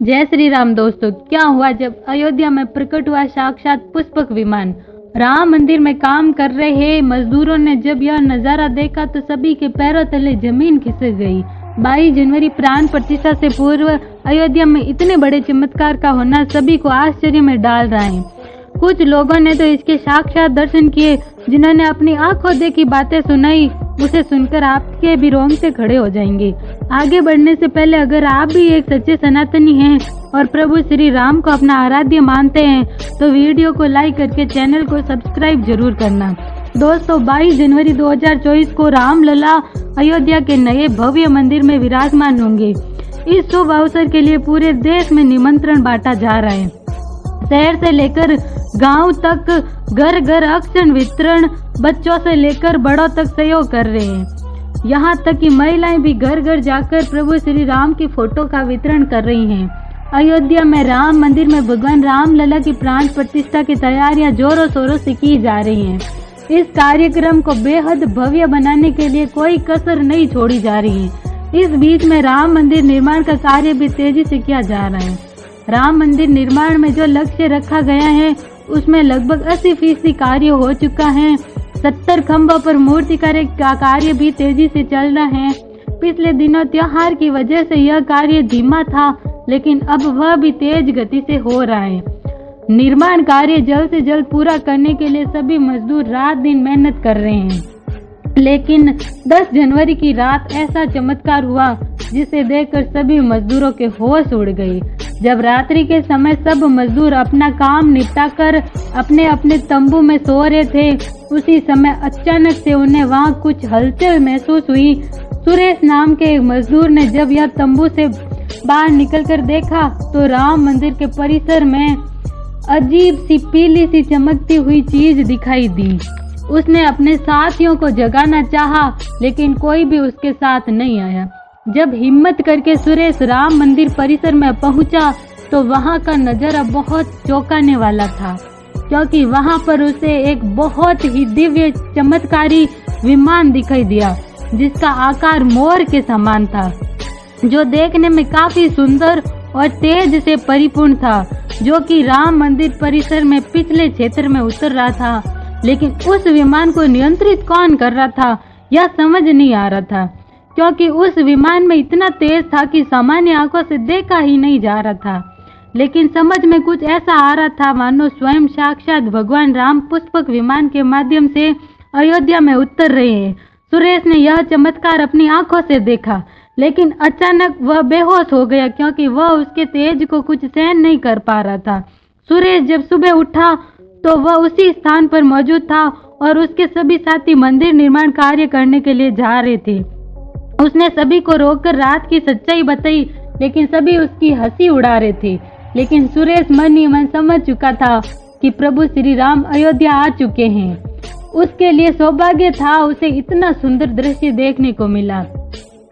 जय श्री राम दोस्तों, क्या हुआ जब अयोध्या में प्रकट हुआ साक्षात पुष्पक विमान। राम मंदिर में काम कर रहे मजदूरों ने जब यह नजारा देखा तो सभी के पैरों तले जमीन खिसक गई। 22 जनवरी प्राण प्रतिष्ठा से पूर्व अयोध्या में इतने बड़े चमत्कार का होना सभी को आश्चर्य में डाल रहा है। कुछ लोगों ने तो इसके साक्षात दर्शन किए, जिन्होंने अपनी आंखों देखी बातें सुनाई, उसे सुनकर आपके भी रोंगटे खड़े हो जाएंगे। आगे बढ़ने से पहले अगर आप भी एक सच्चे सनातनी हैं और प्रभु श्री राम को अपना आराध्य मानते हैं तो वीडियो को लाइक करके चैनल को सब्सक्राइब जरूर करना। दोस्तों, 22 जनवरी 2024 को रामलला अयोध्या के नए भव्य मंदिर में विराजमान होंगे। इस शुभ अवसर के लिए पूरे देश में निमंत्रण बांटा जा रहा है। शहर से लेकर गांव तक घर घर अक्षण वितरण, बच्चों से लेकर बड़ों तक सहयोग कर रहे हैं। यहाँ तक कि महिलाएं भी घर घर जाकर प्रभु श्री राम की फोटो का वितरण कर रही हैं। अयोध्या में राम मंदिर में भगवान रामलला की प्राण प्रतिष्ठा की तैयारियां जोरों शोरों से की जा रही हैं। इस कार्यक्रम को बेहद भव्य बनाने के लिए कोई कसर नहीं छोड़ी जा रही है। इस बीच में राम मंदिर निर्माण का कार्य भी तेजी से किया जा रहा है। राम मंदिर निर्माण में जो लक्ष्य रखा गया है उसमें लगभग 80% कार्य हो चुका है। 70 खंभों पर मूर्तिकार का कार्य भी तेजी से चल रहा है। पिछले दिनों त्योहार की वजह से यह कार्य धीमा था, लेकिन अब वह भी तेज गति से हो रहा है। निर्माण कार्य जल्द से जल्द पूरा करने के लिए सभी मजदूर रात दिन मेहनत कर रहे हैं। लेकिन 10 जनवरी की रात ऐसा चमत्कार हुआ जिसे देखकर सभी मजदूरों के होश उड़ गए। जब रात्रि के समय सब मजदूर अपना काम निपटाकर अपने अपने तंबू में सो रहे थे, उसी समय अचानक से उन्हें वहां कुछ हलचल महसूस हुई। सुरेश नाम के एक मजदूर ने जब यह तंबू से बाहर निकलकर देखा तो राम मंदिर के परिसर में अजीब सी पीली सी चमकती हुई चीज दिखाई दी। उसने अपने साथियों को जगाना चाहा, लेकिन कोई भी उसके साथ नहीं आया। जब हिम्मत करके सुरेश राम मंदिर परिसर में पहुंचा तो वहां का नजारा बहुत चौंकाने वाला था, क्योंकि वहां पर उसे एक बहुत ही दिव्य चमत्कारी विमान दिखाई दिया, जिसका आकार मोर के समान था, जो देखने में काफी सुंदर और तेज से परिपूर्ण था, जो कि राम मंदिर परिसर में पिछले क्षेत्र में उतर रहा था। लेकिन उस विमान को नियंत्रित कौन कर रहा था यह समझ नहीं आ रहा था, क्योंकि उस विमान में इतना तेज था कि सामान्य आंखों से देखा ही नहीं जा रहा था। लेकिन समझ में कुछ ऐसा आ रहा था मानो स्वयं साक्षात भगवान राम पुष्पक विमान के माध्यम से अयोध्या में उतर रहे हैं। सुरेश ने यह चमत्कार अपनी आंखों से देखा, लेकिन अचानक वह बेहोश हो गया, क्योंकि वह उसके तेज को कुछ सहन नहीं कर पा रहा था। सुरेश जब सुबह उठा तो वह उसी स्थान पर मौजूद था और उसके सभी साथी मंदिर निर्माण कार्य करने के लिए जा रहे थे। उसने सभी को रोककर रात की सच्चाई बताई, लेकिन सभी उसकी हंसी उड़ा रहे थे। लेकिन सुरेश मन ही मन समझ चुका था कि प्रभु श्री राम अयोध्या आ चुके हैं। उसके लिए सौभाग्य था उसे इतना सुंदर दृश्य देखने को मिला,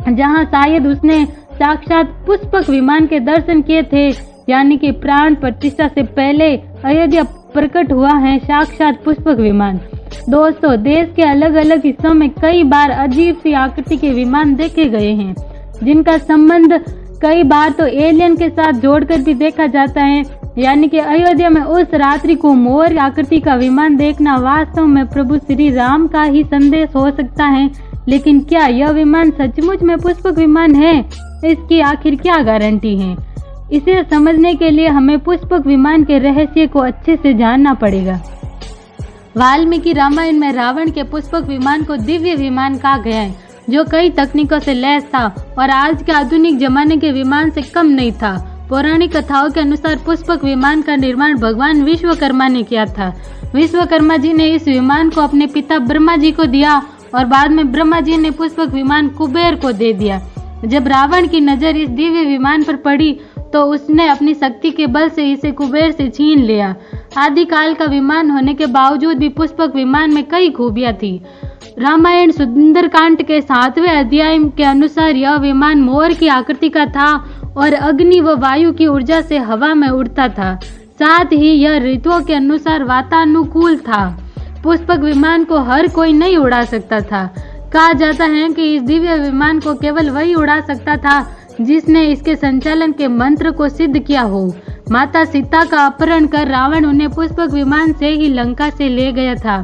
जहां शायद उसने साक्षात पुष्पक विमान के दर्शन किए थे। यानी कि प्राण प्रतिष्ठा से पहले अयोध्या प्रकट हुआ है साक्षात पुष्पक विमान। दोस्तों, देश के अलग अलग हिस्सों में कई बार अजीब सी आकृति के विमान देखे गए हैं, जिनका संबंध कई बार तो एलियन के साथ जोड़कर भी देखा जाता है। यानी कि अयोध्या में उस रात्रि को मोर आकृति का विमान देखना वास्तव में प्रभु श्री राम का ही संदेश हो सकता है। लेकिन क्या यह विमान सचमुच में पुष्पक विमान है? इसकी आखिर क्या गारंटी है? इसे समझने के लिए हमें पुष्पक विमान के रहस्य को अच्छे से जानना पड़ेगा। वाल्मीकि रामायण में रावण के पुष्पक विमान को दिव्य विमान कहा गया है, जो कई तकनीकों से लैस था और आज के आधुनिक जमाने के विमान से कम नहीं था। पौराणिक कथाओं के अनुसार पुष्पक विमान का निर्माण भगवान विश्वकर्मा ने किया था। विश्वकर्मा जी ने इस विमान को अपने पिता ब्रह्मा जी को दिया और बाद में ब्रह्मा जी ने पुष्पक विमान कुबेर को दे दिया। जब रावण की नजर इस दिव्य विमान पर पड़ी तो उसने अपनी शक्ति के बल से इसे कुबेर से छीन लिया। आदिकाल का विमान होने के बावजूद भी पुष्पक विमान में कई खूबियां थी। रामायण सुंदरकांड के 7वें अध्याय के अनुसार यह विमान मोर की आकृति का था और अग्नि व वायु की ऊर्जा से हवा में उड़ता था। साथ ही यह ऋतुओं के अनुसार वातानुकूल था। पुष्पक विमान को हर कोई नहीं उड़ा सकता था। कहा जाता है कि इस दिव्य विमान को केवल वही उड़ा सकता था जिसने इसके संचालन के मंत्र को सिद्ध किया हो। माता सीता का अपहरण कर रावण उन्हें पुष्पक विमान से ही लंका से ले गया था।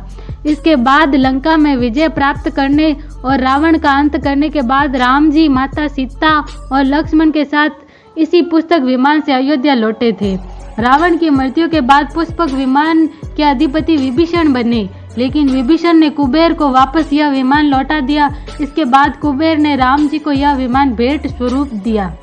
इसके बाद लंका में विजय प्राप्त करने और रावण का अंत करने के बाद राम जी, माता सीता और लक्ष्मण के साथ इसी पुष्पक विमान से अयोध्या लौटे थे। रावण की मृत्यु के बाद पुष्पक विमान के अधिपति विभीषण बने, लेकिन विभीषण ने कुबेर को वापस यह विमान लौटा दिया। इसके बाद कुबेर ने राम जी को यह विमान भेंट स्वरूप दिया।